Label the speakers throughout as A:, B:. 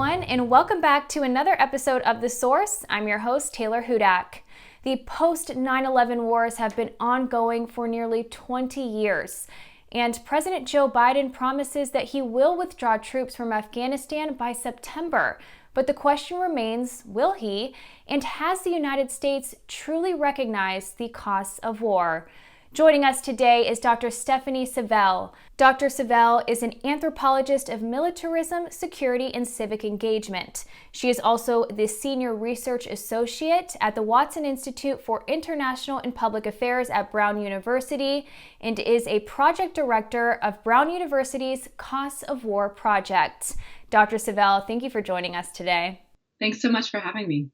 A: everyone, and welcome back to another episode of The Source. I'm your host, Taylor Hudak. The post-9/11 wars have been ongoing for nearly 20 years, and President Joe Biden promises that he will withdraw troops from Afghanistan by September. But the question remains, will he? And has the United States truly recognized the costs of war? Joining us today is Dr. Stephanie Savell. Dr. Savell is an anthropologist of militarism, security, and civic engagement. She is also the Senior Research Associate at the Watson Institute for International and Public Affairs at Brown University and is a project director of Brown University's Costs of War project. Dr. Savell, thank you for joining us today.
B: Thanks so much for having me.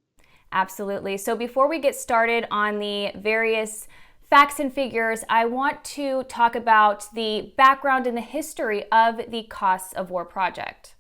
A: Absolutely. So before we get started on the various facts and figures, I want to talk about the background and the history of the Costs of War project.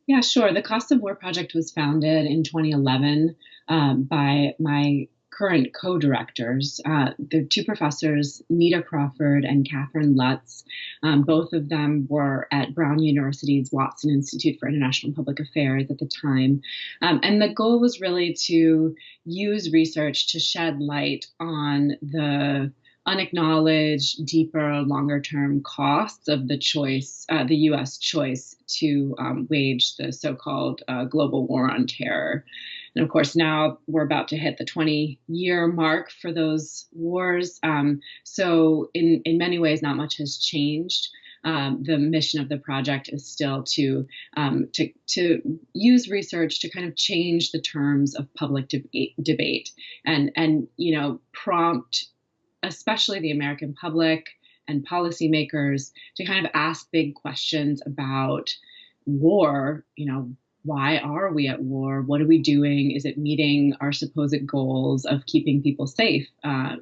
B: Yeah, sure. The Costs of War project was founded in 2011 by my current co-directors. The two professors, Nita Crawford and Catherine Lutz. Both of them were at Brown University's Watson Institute for International and Public Affairs at the time. And the goal was really to use research to shed light on the unacknowledged, deeper, longer-term costs of the choice, the U.S. choice to wage the so-called global war on terror. And of course, now we're about to hit the 20-year mark for those wars. So in many ways, not much has changed. The mission of the project is still to use research to kind of change the terms of public debate and prompt especially the American public and policymakers to kind of ask big questions about war. Why are we at war? What are we doing? Is it meeting our supposed goals of keeping people safe,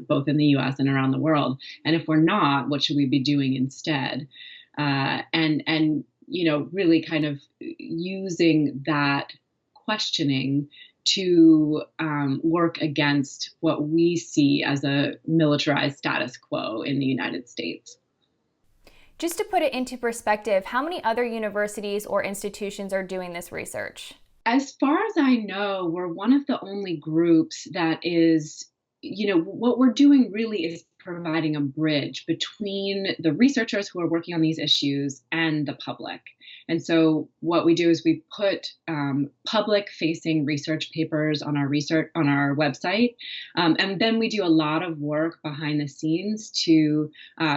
B: both in the U.S. and around the world? And if we're not, what should we be doing instead? And really kind of using that questioning to work against what we see as a militarized status quo in the United States.
A: Just to put it into perspective, how many other universities or institutions are doing this research?
B: As far as I know, we're one of the only groups that is, what we're doing really is providing a bridge between the researchers who are working on these issues and the public. And so what we do is we put public-facing research papers on our website, and then we do a lot of work behind the scenes to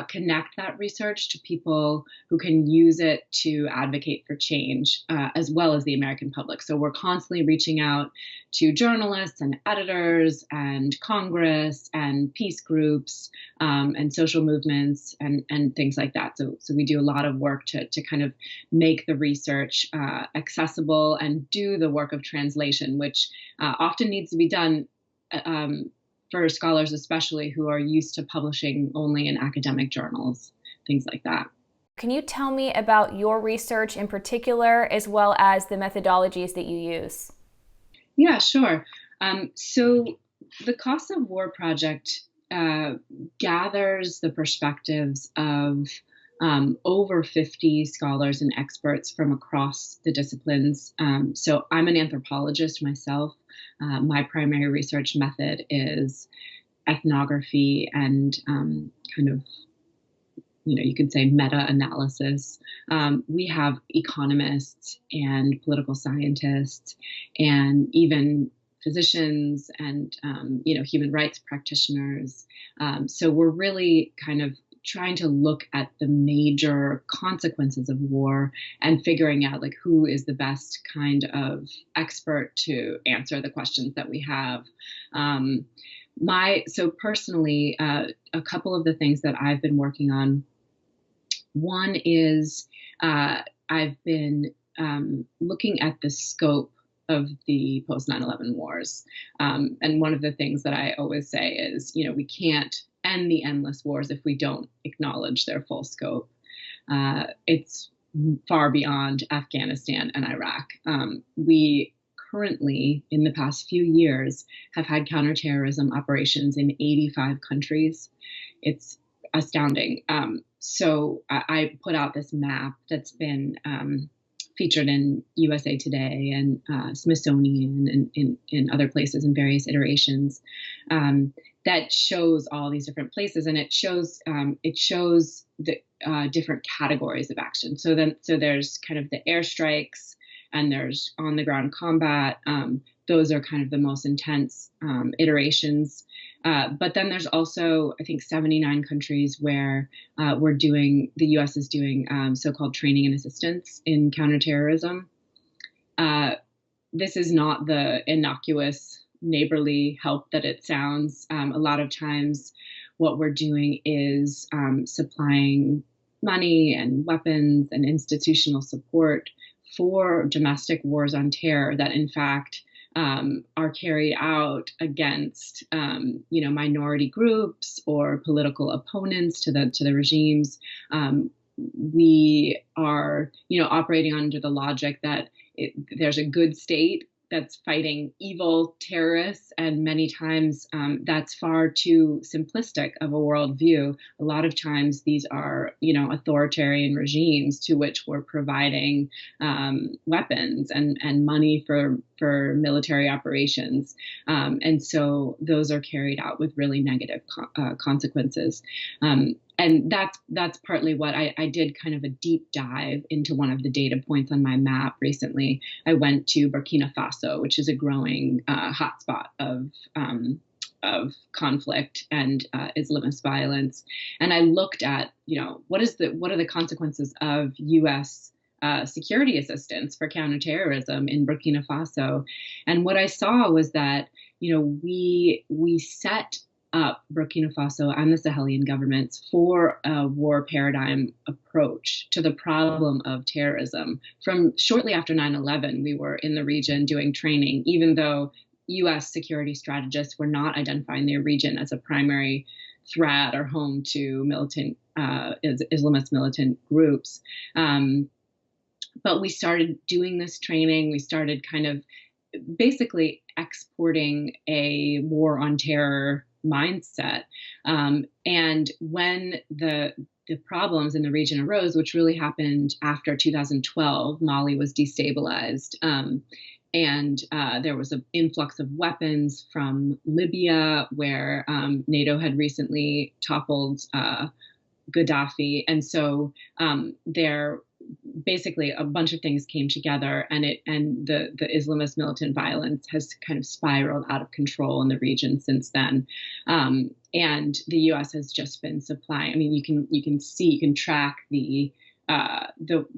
B: connect that research to people who can use it to advocate for change, as well as the American public. So we're constantly reaching out to journalists and editors and Congress and peace groups and social movements and things like that. So we do a lot of work to kind of make the research accessible and do the work of translation, which often needs to be done for scholars, especially who are used to publishing only in academic journals, things like that.
A: Can you tell me about your research in particular, as well as the methodologies that you use?
B: Yeah, sure. So the Costs of War project gathers the perspectives of over 50 scholars and experts from across the disciplines. So I'm an anthropologist myself. My primary research method is ethnography and kind of, you could say meta-analysis. We have economists and political scientists and even physicians and, human rights practitioners. So we're really kind of trying to look at the major consequences of war and figuring out who is the best kind of expert to answer the questions that we have. So personally, a couple of the things that I've been working on. One is I've been looking at the scope of the post-9/11 wars. And one of the things that I always say is, we can't end the endless wars if we don't acknowledge their full scope. It's far beyond Afghanistan and Iraq. We currently, in the past few years, have had counterterrorism operations in 85 countries. It's astounding. So I put out this map that's been featured in USA Today and Smithsonian and in other places in various iterations, that shows all these different places, and it shows the different categories of action. So there's kind of the airstrikes, and there's on the ground combat. Those are kind of the most intense iterations. But then there's also, I think, 79 countries where the U.S. is doing so-called training and assistance in counterterrorism. This is not the innocuous neighborly help that it sounds. A lot of times what we're doing is supplying money and weapons and institutional support for domestic wars on terror that, in fact, are carried out against, minority groups or political opponents to the regimes. We are, operating under the logic that there's a good state that's fighting evil terrorists, and many times that's far too simplistic of a worldview. A lot of times these are, authoritarian regimes to which we're providing weapons and money for military operations, and so those are carried out with really negative consequences. And that's partly what I did, kind of a deep dive into one of the data points on my map recently. I went to Burkina Faso, which is a growing hotspot of conflict and Islamist violence, and I looked at what are the consequences of U.S. Security assistance for counterterrorism in Burkina Faso, and what I saw was that we set up Burkina Faso and the Sahelian governments for a war paradigm approach to the problem of terrorism. From shortly after 9/11, we were in the region doing training, even though U.S. security strategists were not identifying their region as a primary threat or home to militant Islamist militant groups. But we started doing this training. We started kind of basically exporting a war on terror mindset. And when the problems in the region arose, which really happened after 2012, Mali was destabilized. And there was an influx of weapons from Libya, where NATO had recently toppled Gaddafi. And so there basically a bunch of things came together, and the Islamist militant violence has kind of spiraled out of control in the region since then. And the U.S. has just been supplying. I mean, you can track the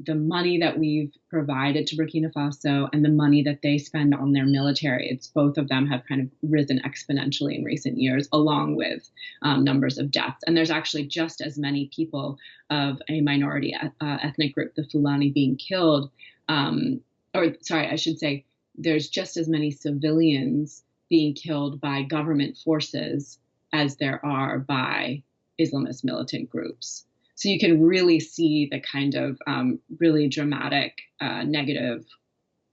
B: money that we've provided to Burkina Faso and the money that they spend on their military. It's both of them have kind of risen exponentially in recent years, along with numbers of deaths. And there's actually just as many people of a minority ethnic group, the Fulani, being killed. I should say there's just as many civilians being killed by government forces as there are by Islamist militant groups. So you can really see the kind of really dramatic negative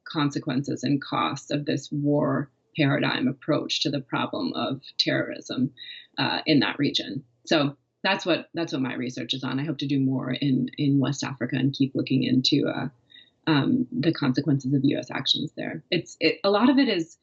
B: consequences and costs of this war paradigm approach to the problem of terrorism in that region. So that's what my research is on. I hope to do more in West Africa and keep looking into the consequences of U.S. actions there. A lot of it is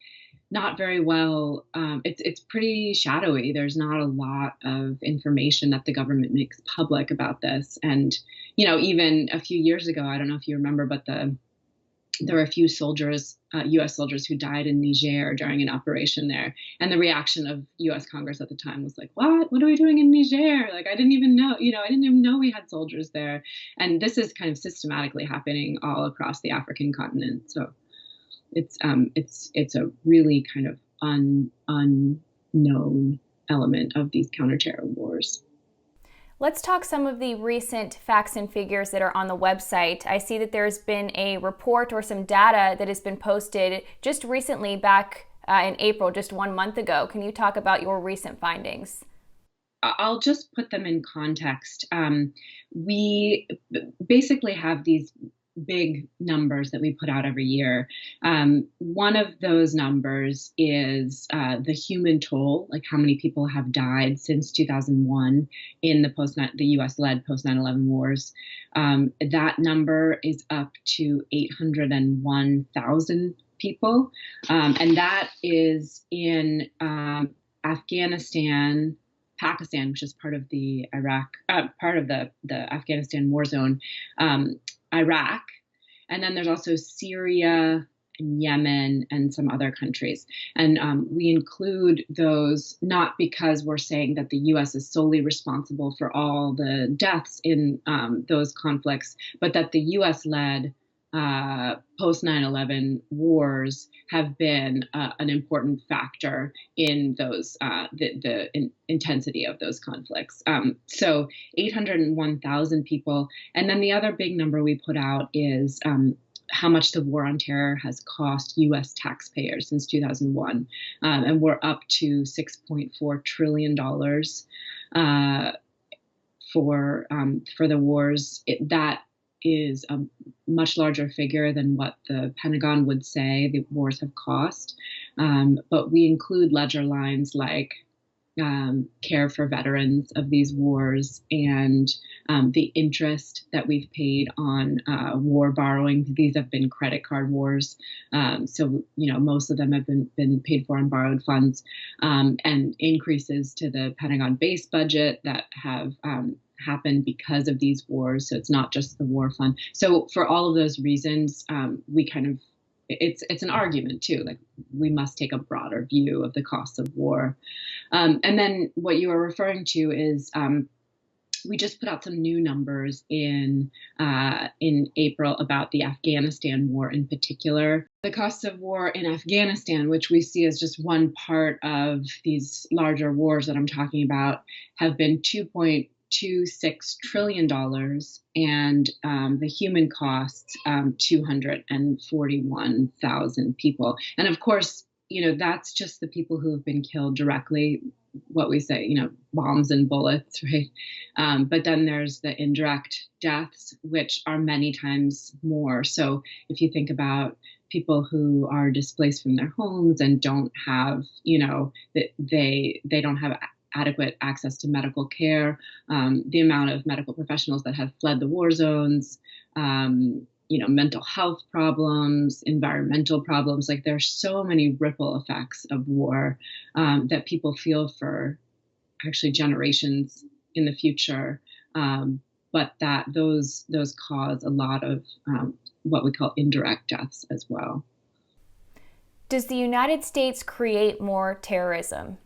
B: not very well. It's pretty shadowy. There's not a lot of information that the government makes public about this. And even a few years ago, I don't know if you remember, but there were a few soldiers, U.S. soldiers, who died in Niger during an operation there. And the reaction of U.S. Congress at the time was like, "What are we doing in Niger? Like, I didn't even know. I didn't even know we had soldiers there." And this is kind of systematically happening all across the African continent. So it's a really kind of unknown element of these counterterror wars.
A: Let's talk some of the recent facts and figures that are on the website. I see that there's been a report or some data that has been posted just recently, back in April, just 1 month ago. Can you talk about your recent findings?
B: I'll just put them in context. We basically have these big numbers that we put out every year. One of those numbers is the human toll, like how many people have died since 2001 in the U.S.-led post-9/11 wars. That number is up to 801,000 people, and that is in Afghanistan, Pakistan, which is part of the Afghanistan war zone, Iraq, and then there's also Syria and Yemen and some other countries. And we include those not because we're saying that the U.S. is solely responsible for all the deaths in those conflicts, but that the U.S.-led post-9/11 wars have been an important factor in those the intensity of those conflicts. So 801,000 people, and then the other big number we put out is how much the war on terror has cost U.S. taxpayers since 2001, and we're up to $6.4 trillion for the wars. That is a much larger figure than what the Pentagon would say the wars have cost. But we include ledger lines like care for veterans of these wars and the interest that we've paid on war borrowing. These have been credit card wars. So, most of them have been paid for on borrowed funds, and increases to the Pentagon base budget that have happened because of these wars. So it's not just the war fund. So for all of those reasons, we kind of, it's an argument too, like we must take a broader view of the costs of war. And then what you are referring to is we just put out some new numbers in April about the Afghanistan war in particular. The costs of war in Afghanistan, which we see as just one part of these larger wars that I'm talking about, have been $2.26 trillion, and the human costs 241,000 people. And of course, that's just the people who have been killed directly, what we say, bombs and bullets, right? But then there's the indirect deaths, which are many times more. So if you think about people who are displaced from their homes and don't have, they don't have adequate access to medical care, the amount of medical professionals that have fled the war zones, mental health problems, environmental problems. Like there's so many ripple effects of war that people feel for actually generations in the future. But that those cause a lot of what we call indirect deaths as well.
A: Does the United States create more terrorism?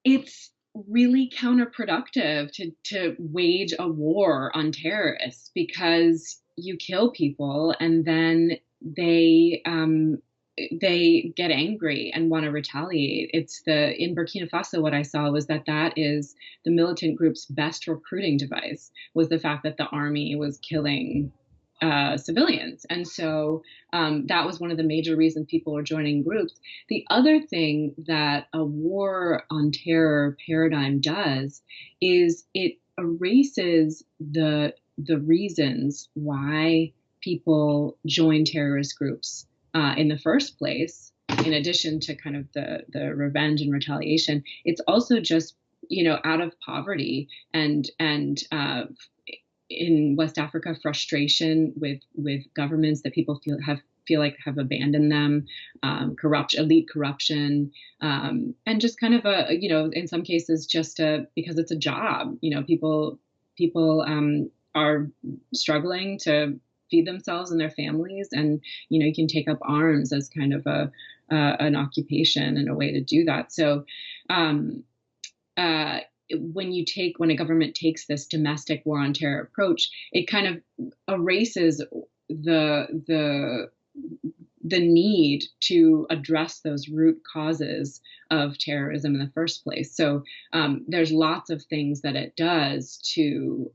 B: It's really counterproductive to wage a war on terrorists, because you kill people and then they get angry and want to retaliate. In Burkina Faso, what I saw was that is the militant group's best recruiting device, was the fact that the army was killing civilians. And so that was one of the major reasons people were joining groups. The other thing that a war on terror paradigm does is it erases the reasons why people join terrorist groups in the first place. In addition to kind of the revenge and retaliation, it's also just out of poverty and in West Africa, frustration with governments that people feel like have abandoned them, elite corruption, and just kind of in some cases just because it's a job. People are struggling to feed themselves and their families, and you can take up arms as kind of an occupation and a way to do that. So. When a government takes this domestic war on terror approach, it kind of erases the need to address those root causes of terrorism in the first place. So there's lots of things that it does to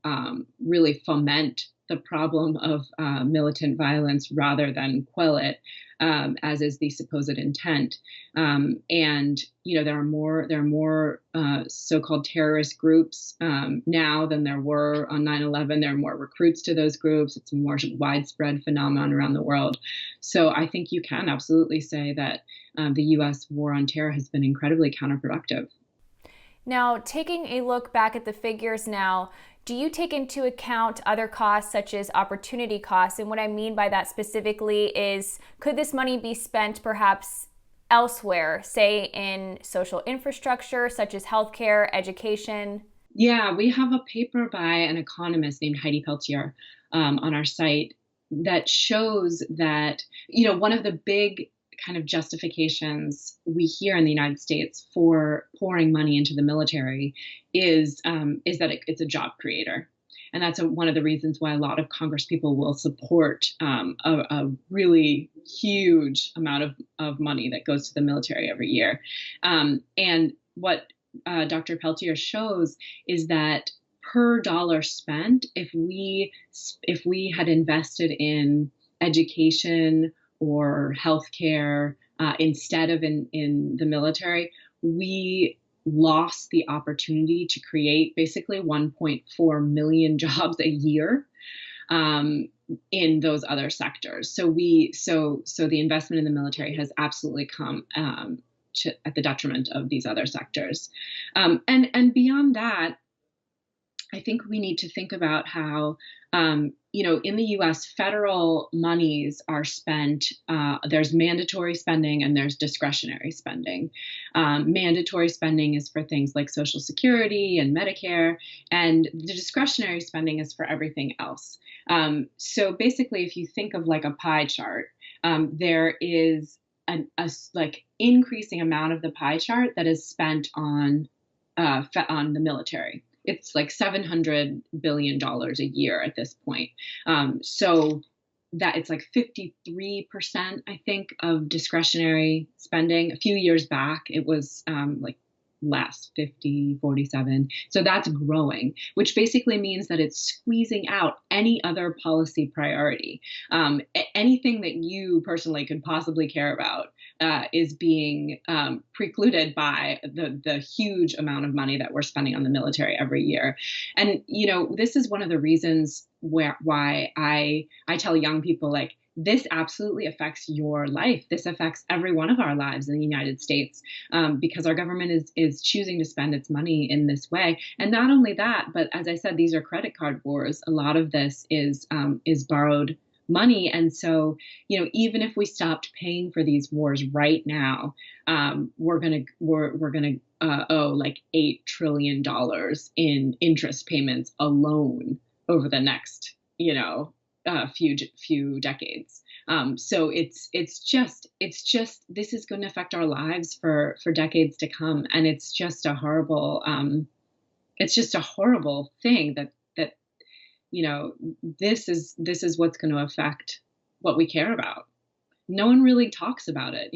B: really foment the problem of militant violence rather than quell it. as is the supposed intent. And there are more so-called terrorist groups now than there were on 9/11. There are more recruits to those groups. It's a more widespread phenomenon around the world. So I think you can absolutely say that the U.S. war on terror has been incredibly counterproductive.
A: Now, taking a look back at the figures now, do you take into account other costs such as opportunity costs? And what I mean by that specifically is, could this money be spent perhaps elsewhere, say in social infrastructure such as healthcare, education?
B: Yeah, we have a paper by an economist named Heidi Peltier on our site that shows that, one of the big kind of justifications we hear in the United States for pouring money into the military is that it's a job creator. And that's one of the reasons why a lot of Congress people will support a really huge amount of money that goes to the military every year. And what Dr. Peltier shows is that per dollar spent, if we had invested in education or healthcare instead of in the military, we lost the opportunity to create basically 1.4 million jobs a year in those other sectors. So the investment in the military has absolutely come at the detriment of these other sectors. And beyond that, I think we need to think about how, in the U.S., federal monies are spent. There's mandatory spending and there's discretionary spending. Mandatory spending is for things like Social Security and Medicare, and the discretionary spending is for everything else. So basically, if you think of like a pie chart, there is a increasing amount of the pie chart that is spent on the military. It's like $700 billion a year at this point. So that it's like 53%, I think, of discretionary spending. A few years back, it was like less, 47. So that's growing, which basically means that it's squeezing out any other policy priority. Anything that you personally could possibly care about is being precluded by the huge amount of money that we're spending on the military every year. And, this is one of the reasons why I tell young people, like, this absolutely affects your life. This affects every one of our lives in the United States because our government is choosing to spend its money in this way. And not only that, but as I said, these are credit card wars. A lot of this is borrowed money. And so, even if we stopped paying for these wars right now, we're gonna owe like $8 trillion in interest payments alone over the next, few decades. So it's just this is going to affect our lives for decades to come, and it's just a horrible thing that this is what's going to affect what we care about. No one really talks about it,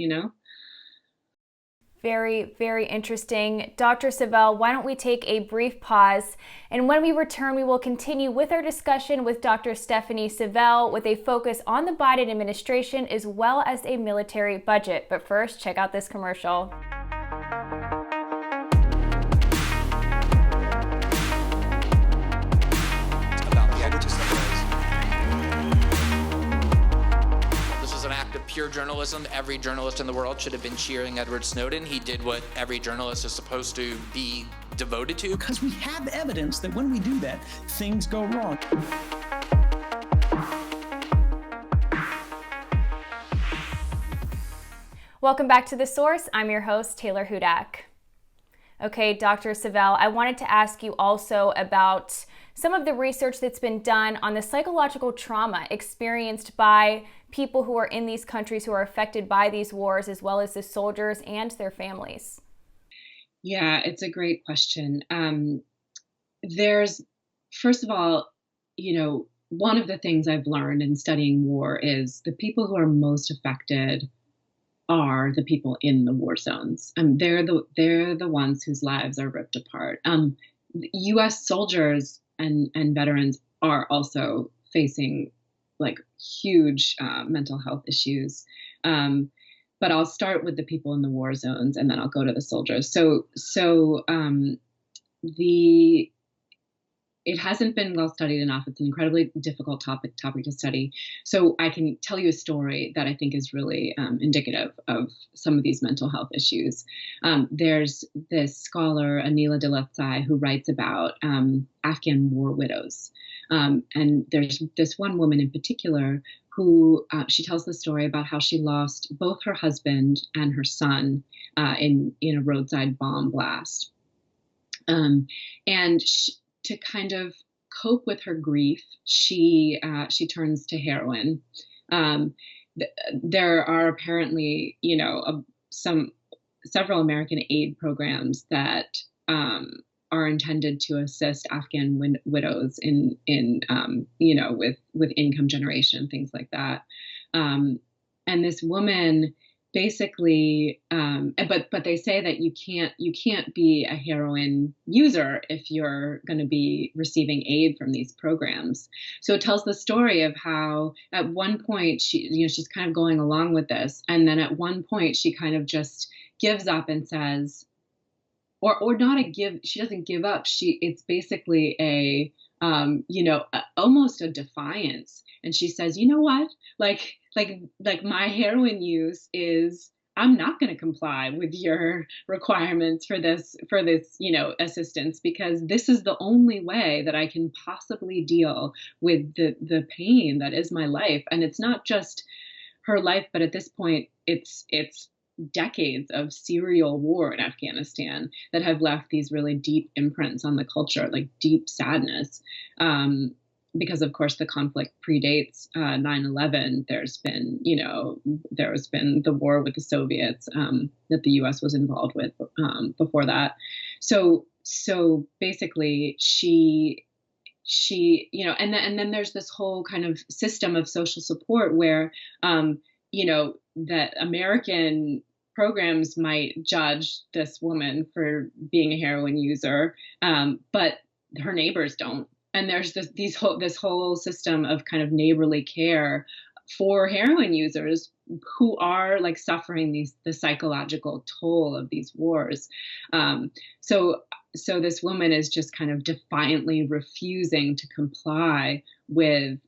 A: Very, very interesting. Dr. Savell, why don't we take a brief pause, and when we return, we will continue with our discussion with Dr. Stephanie Savell with a focus on the Biden administration as well as a military budget. But first, check out this commercial.
C: Pure journalism. Every journalist in the world should have been cheering Edward Snowden. He did what every journalist is supposed to be devoted to.
D: Because we have evidence that when we do that, things go wrong.
A: Welcome back to The Source. I'm your host, Taylor Hudak. Okay, Dr. Savell, I wanted to ask you also about some of the research that's been done on the psychological trauma experienced by people who are in these countries who are affected by these wars, as well as the soldiers and their families.
B: Yeah, it's a great question. There's, first of all, one of the things I've learned in studying war is the people who are most affected are the people in the war zones. They're the ones whose lives are ripped apart. U.S. soldiers and veterans are also facing like huge mental health issues. But I'll start with the people in the war zones, and then I'll go to the soldiers. It hasn't been well studied enough. It's an incredibly difficult topic to study. So I can tell you a story that I think is really indicative of some of these mental health issues. There's this scholar, Anila Delatsai, who writes about Afghan war widows. And there's this one woman in particular who she tells the story about how she lost both her husband and her son in a roadside bomb blast. To kind of cope with her grief, she turns to heroin. There are apparently, several American aid programs that are intended to assist Afghan widows in with income generation, things like that. And this woman basically, but they say that you can't be a heroin user if you're going to be receiving aid from these programs. So it tells the story of how at one point she's kind of going along with this, and then at one point she kind of just gives up and says, or not a give. She doesn't give up. It's basically almost a defiance. And she says, you know what? Like my heroin use is, I'm not going to comply with your requirements for this, assistance, because this is the only way that I can possibly deal with the pain that is my life. And it's not just her life, but at this point, it's decades of serial war in Afghanistan that have left these really deep imprints on the culture, like deep sadness. Because of course the conflict predates 9/11. There's been the war with the Soviets that the U.S. was involved with before that. So basically she and then there's this whole kind of system of social support where that American programs might judge this woman for being a heroin user, but her neighbors don't. And there's this whole system of kind of neighborly care for heroin users who are like suffering the psychological toll of these wars. So this woman is just kind of defiantly refusing to comply with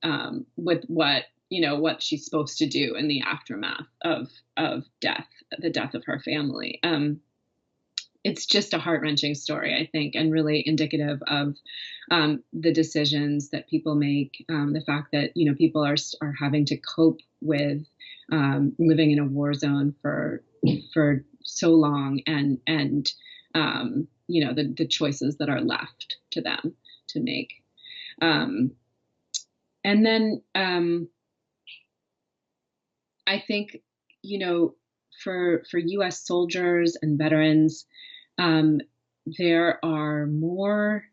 B: what she's supposed to do in the aftermath of death, the death of her family. It's just a heart-wrenching story, I think, and really indicative of the decisions that people make, the fact that, people are having to cope with living in a war zone for so long, and the choices that are left to them to make. And then I think, for U.S. soldiers and veterans, there are more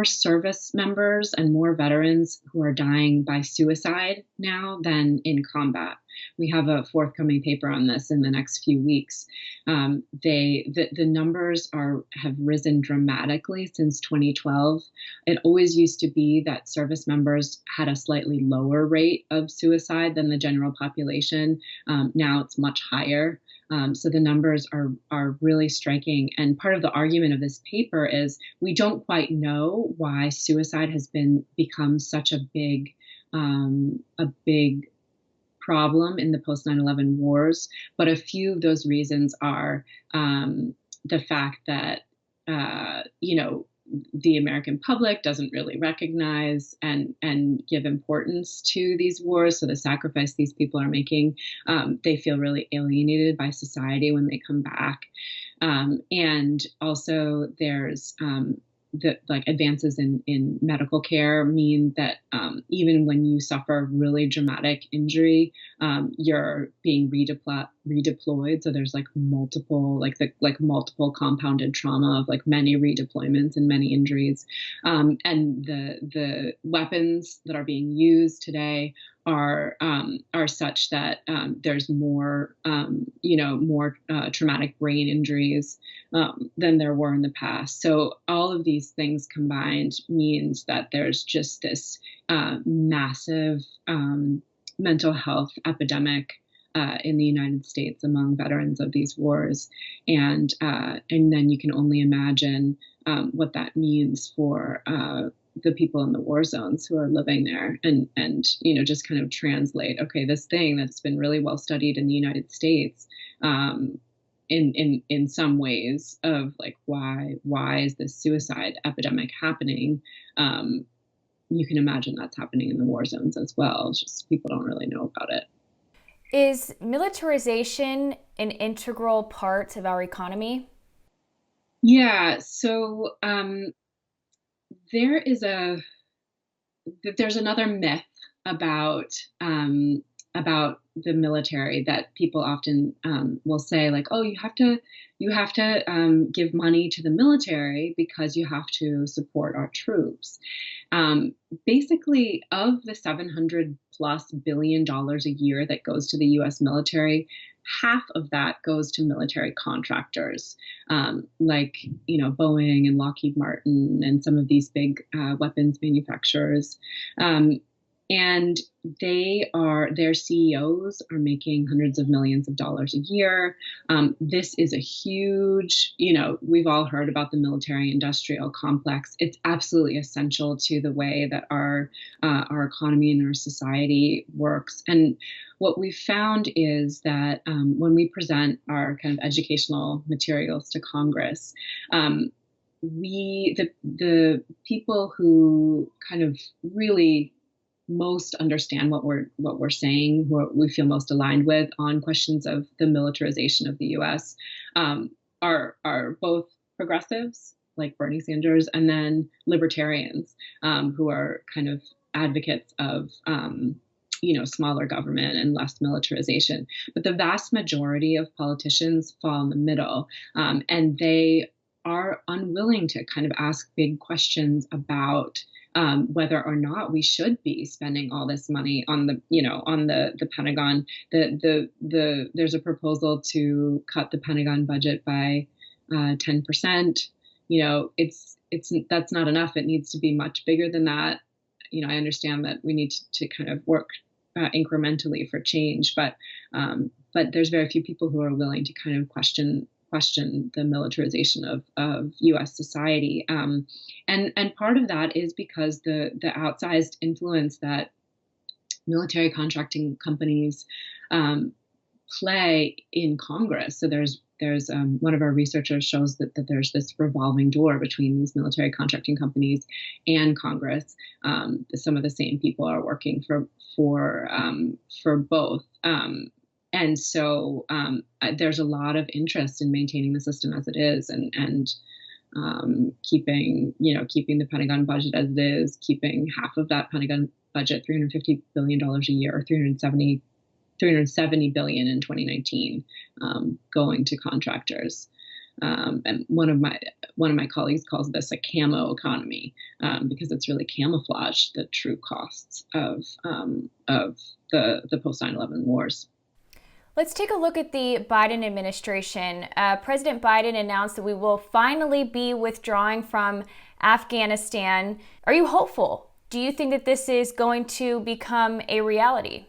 B: service members and more veterans who are dying by suicide now than in combat. We have a forthcoming paper on this in the next few weeks. The numbers have risen dramatically since 2012. It always used to be that service members had a slightly lower rate of suicide than the general population. Now it's much higher. So the numbers are really striking. And part of the argument of this paper is we don't quite know why suicide has become such a big problem in the post-9/11 wars. But a few of those reasons are the fact that, the American public doesn't really recognize and give importance to these wars. So the sacrifice these people are making, they feel really alienated by society when they come back. And also there's advances in medical care mean that even when you suffer really dramatic injury, you're being redeployed. So there's multiple compounded trauma of many redeployments and many injuries. And the weapons that are being used today are such that there's more traumatic brain injuries than there were in the past. So all of these things combined means that there's just this massive mental health epidemic in the United States among veterans of these wars, and then you can only imagine what that means for the people in the war zones who are living there, and just kind of translate. Okay, this thing that's been really well studied in the United States, in some ways of like why is this suicide epidemic happening? You can imagine that's happening in the war zones as well. It's just people don't really know about it.
A: Is militarization an integral part of our economy?
B: Yeah, so there's another myth about the military that people often will say, like, oh, you have to give money to the military because you have to support our troops. Basically, of the $700+ billion a year that goes to the U.S. military, half of that goes to military contractors, like Boeing and Lockheed Martin and some of these big weapons manufacturers. And their CEOs are making hundreds of millions of dollars a year. This is a huge, we've all heard about the military industrial complex. It's absolutely essential to the way that our economy and our society works. And what we've found is that when we present our kind of educational materials to Congress, the people who kind of really most understand what we're saying, who we feel most aligned with on questions of the militarization of the U.S. Are both progressives like Bernie Sanders, and then libertarians who are kind of advocates of smaller government and less militarization. But the vast majority of politicians fall in the middle, and they are unwilling to kind of ask big questions about whether or not we should be spending all this money on the Pentagon. There's a proposal to cut the Pentagon budget by 10%. That's not enough. It needs to be much bigger than that. I understand that we need to kind of work incrementally for change, but there's very few people who are willing to kind of question the militarization of U.S. society. And part of that is because the outsized influence that military contracting companies play in Congress. So there's one of our researchers shows that there's this revolving door between these military contracting companies and Congress. Some of the same people are working for both. And so there's a lot of interest in maintaining the system as it is, and keeping the Pentagon budget as it is, keeping half of that Pentagon budget, $350 billion a year, or 370 billion in 2019, going to contractors. And one of my colleagues calls this a camo economy, because it's really camouflaged the true costs of the post 9/11 wars.
A: Let's take a look at the Biden administration. President Biden announced that we will finally be withdrawing from Afghanistan. Are you hopeful? Do you think that this is going to become a reality?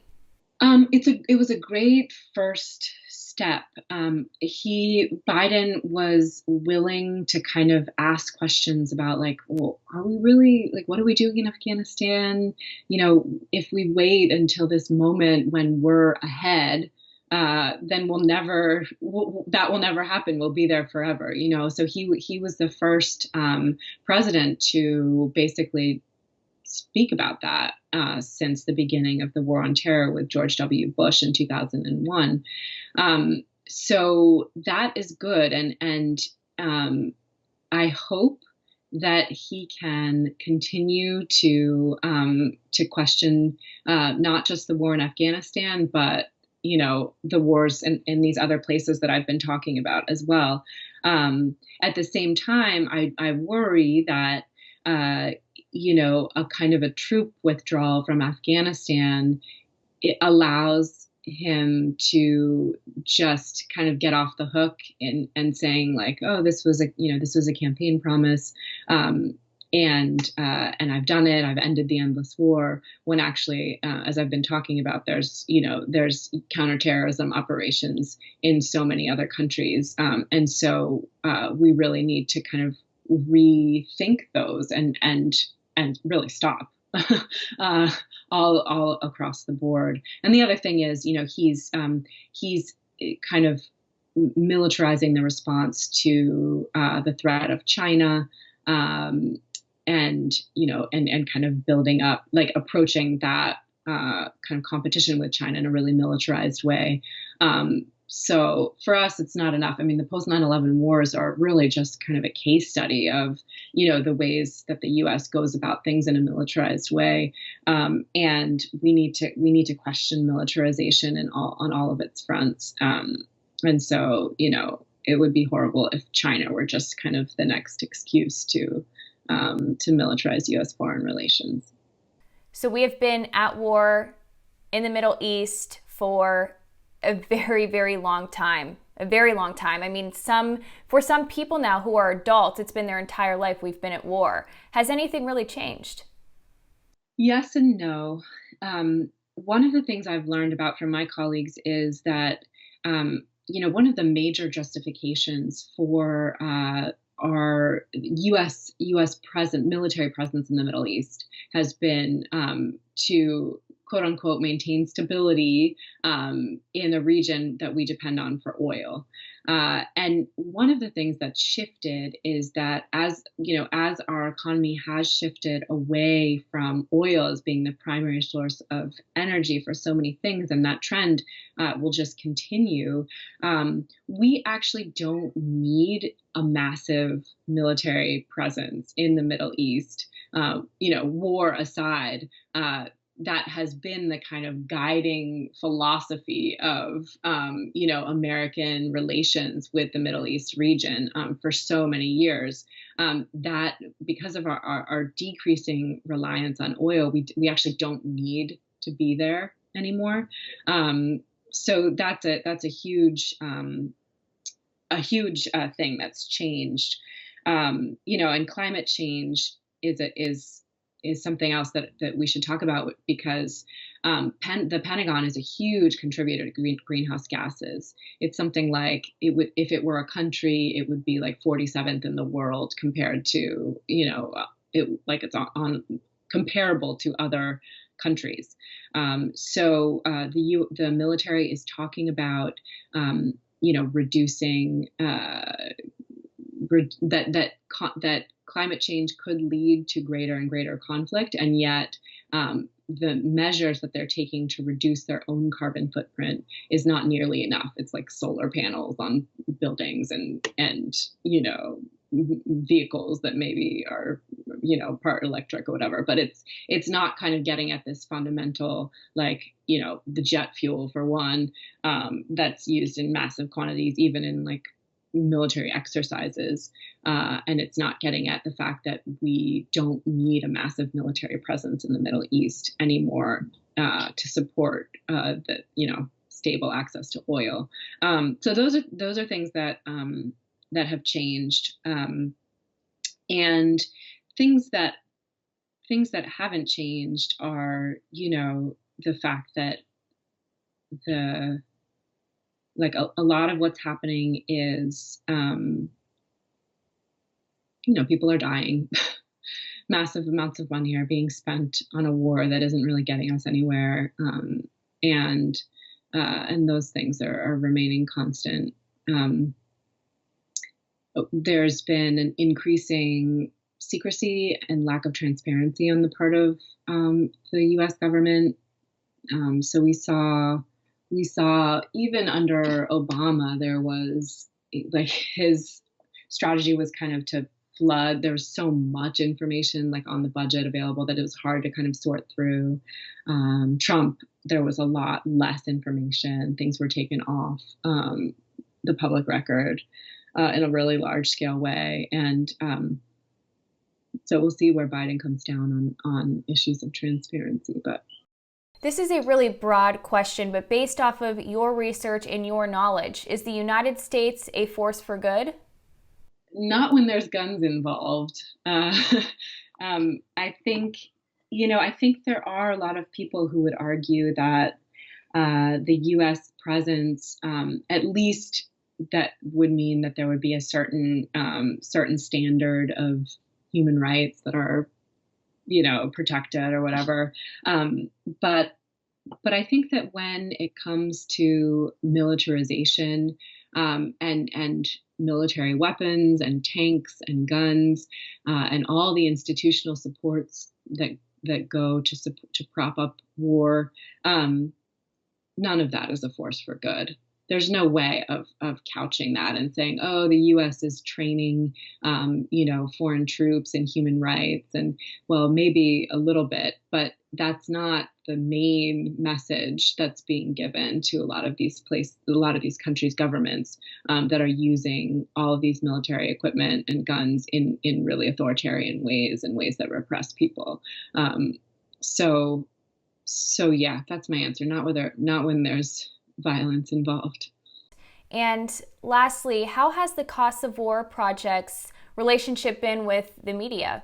B: It was a great first step. Biden was willing to kind of ask questions about, like, well, are we really, like, what are we doing in Afghanistan? If we wait until this moment when we're ahead, then that will never happen. We'll be there forever, So he was the first president to basically speak about that since the beginning of the war on terror with George W. Bush in 2001. So that is good, and I hope that he can continue to question not just the war in Afghanistan, but the wars in these other places that I've been talking about as well. At the same time, I worry that, a kind of a troop withdrawal from Afghanistan, it allows him to just kind of get off the hook and saying, like, oh, this was a campaign promise. and I've done it. I've ended the endless war. When actually, as I've been talking about, there's counterterrorism operations in so many other countries, and so we really need to kind of rethink those and really stop. all across the board. And the other thing is, he's kind of militarizing the response to the threat of China, and kind of building up, like approaching that kind of competition with China in a really militarized way. So for us, it's not enough. I mean, the post 9/11 wars are really just kind of a case study of, the ways that the U.S. goes about things in a militarized way, and we need to question militarization on all of its fronts. And so, it would be horrible if China were just kind of the next excuse to militarize U.S. foreign relations.
A: So we have been at war in the Middle East for a very, very long time. A very long time. I mean, for some people now who are adults, it's been their entire life we've been at war. Has anything really changed?
B: Yes and no. One of the things I've learned about from my colleagues is that, one of the major justifications for our U.S. military presence in the Middle East has been to quote unquote maintain stability in a region that we depend on for oil. And one of the things that's shifted is that as our economy has shifted away from oil as being the primary source of energy for so many things, and that trend will just continue, we actually don't need a massive military presence in the Middle East. War aside, that has been the kind of guiding philosophy of, American relations with the Middle East region for so many years, that because of our decreasing reliance on oil, we actually don't need to be there anymore. So that's a huge thing that's changed. And climate change is something else that we should talk about, because the Pentagon is a huge contributor to greenhouse gases. It's something like if it were a country, it would be like 47th in the world compared to, it's on comparable to other countries. So the military is talking about, reducing that climate change could lead to greater and greater conflict, and yet the measures that they're taking to reduce their own carbon footprint is not nearly enough. It's like solar panels on buildings and vehicles that maybe are part electric or whatever, but it's not kind of getting at this fundamental, like the jet fuel for one, that's used in massive quantities even in like military exercises, and it's not getting at the fact that we don't need a massive military presence in the Middle East anymore to support the stable access to oil. So those are things that have changed, and things that haven't changed are the fact that a lot of what's happening is, people are dying. Massive amounts of money are being spent on a war that isn't really getting us anywhere. And those things are remaining constant. There's been an increasing secrecy and lack of transparency on the part of the U.S. government. So we saw even under Obama, there was like his strategy was kind of to flood. There was so much information like on the budget available that it was hard to kind of sort through. Trump, there was a lot less information. Things were taken off the public record in a really large scale way. And so we'll see where Biden comes down on issues of transparency. But
A: this is a really broad question, but based off of your research and your knowledge, is the United States a force for good?
B: Not when there's guns involved. I think, I think there are a lot of people who would argue that the U.S. presence, at least that would mean that there would be a certain standard of human rights that are, protected or whatever. But I think that when it comes to militarization and military weapons and tanks and guns and all the institutional supports that go to prop up war, none of that is a force for good. There's no way of couching that and saying, oh, the U.S. is training, foreign troops in human rights, and well, maybe a little bit, but that's not the main message that's being given to a lot of these countries' governments that are using all of these military equipment and guns in really authoritarian ways and ways that repress people. So yeah, that's my answer. Not when there's violence involved.
A: And lastly, how has the Costs of War project's relationship been with the media?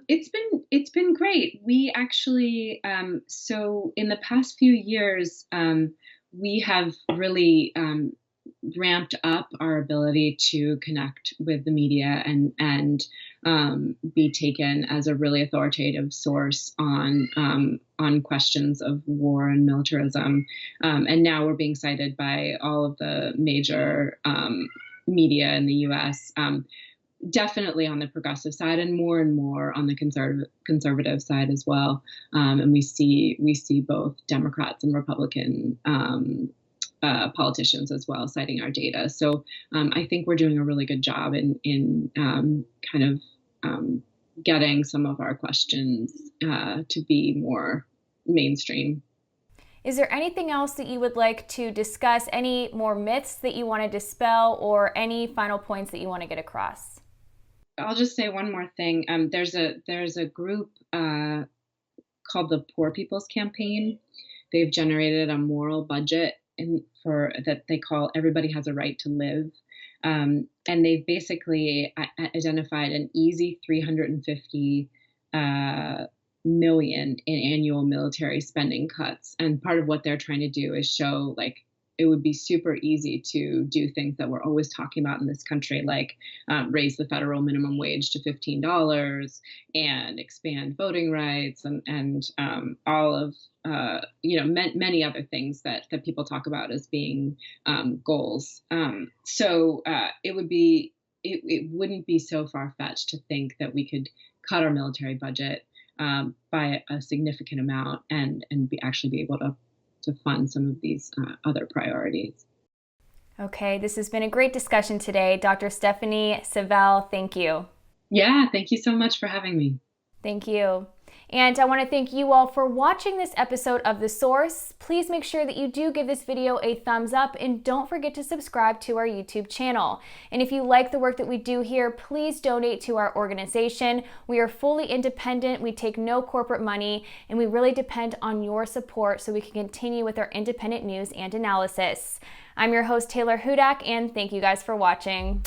B: It's been great. We actually, so in the past few years, we have really ramped up our ability to connect with the media and be taken as a really authoritative source on questions of war and militarism. And now we're being cited by all of the major media in the U.S. Definitely on the progressive side, and more on the conservative side as well. And we see both Democrats and Republican politicians as well citing our data. So I think we're doing a really good job in getting some of our questions to be more mainstream.
A: Is there anything else that you would like to discuss? Any more myths that you want to dispel, or any final points that you want to get across?
B: I'll just say one more thing. There's a group called the Poor People's Campaign. They've generated a moral budget for that they call Everybody Has a Right to Live. And they've basically identified an easy $350 million in annual military spending cuts. And part of what they're trying to do is show it would be super easy to do things that we're always talking about in this country, like raise the federal minimum wage to $15 and expand voting rights and all of many other things that people talk about as being goals. So it wouldn't be so far-fetched to think that we could cut our military budget by a significant amount and actually be able to fund some of these other priorities.
A: Okay, this has been a great discussion today. Dr. Stephanie Savell, thank you.
B: Yeah, thank you so much for having me.
A: Thank you. And I want to thank you all for watching this episode of The Source. Please make sure that you do give this video a thumbs up, and don't forget to subscribe to our YouTube channel. And if you like the work that we do here, please donate to our organization. We are fully independent, we take no corporate money, and we really depend on your support so we can continue with our independent news and analysis. I'm your host, Taylor Hudak, and thank you guys for watching.